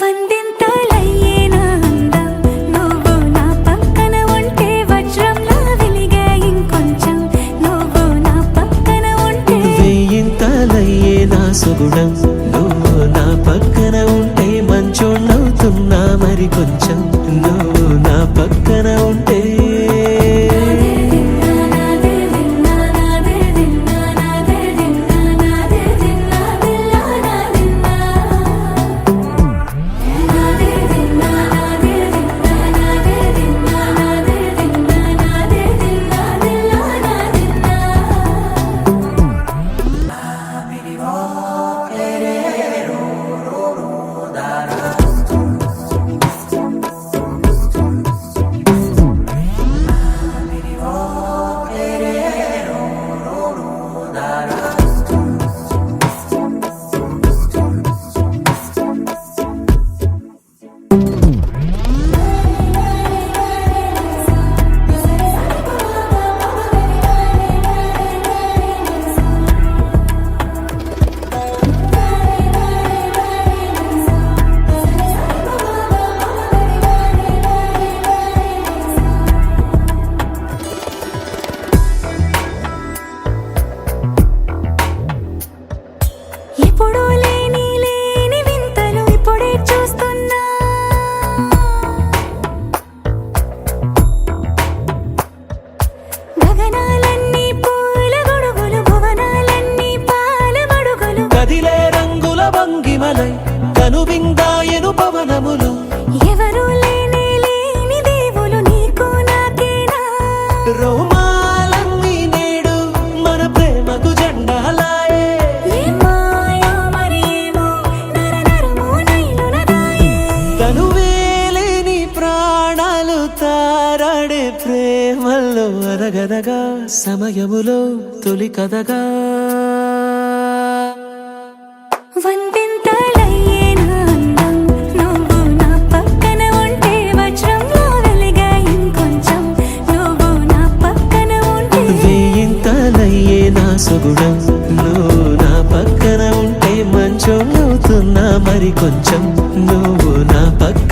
వందింతలయ్యేనా అందం నువ్వు నా పక్కన ఉంటే వజ్రంలా వెలిగే ఇంకొంచెం నువ్వు నా పక్కన ఉంటే వెయ్యింతలయ్యేనా సుగుణం నువ్వు నా పక్కన ఉంటే మంచోణ్ణవుతున్నా మరి కొంచెం నువ్వు నా పక్కన ఉంటే ఎప్పుడూ లేని వింతలు ఇప్పుడే చూస్తున్నా గగనాలన్నీ పూల గొడుగులు భువనాలన్నీ పాల మడుగులు కదిలే రంగుల భంగిమలై కనువిందాయను పవనములు ఎవరు లేని దేవులు నీకు నాకేనా రోమాలన్నీ నేడు మన ప్రేమకు జెండాలాయే తనువేలేని ప్రాణాలు తారాడే ప్రేమల్లో అరగదగా సమయములో తొలి కథగా వందింతలయ్యేనా అందం నువ్వు నా పక్కన ఉంటే వజ్రంలా వెలిగే ఇంకొంచెం నువ్వు నా పక్కన ఉంటే వెయ్యింతలయ్యేనా సుగుణం నువ్వు నా పక్కన ఉంటే మంచోణ్ణవుతున్నా మరి కొంచెం నువ్వు నా పక్కన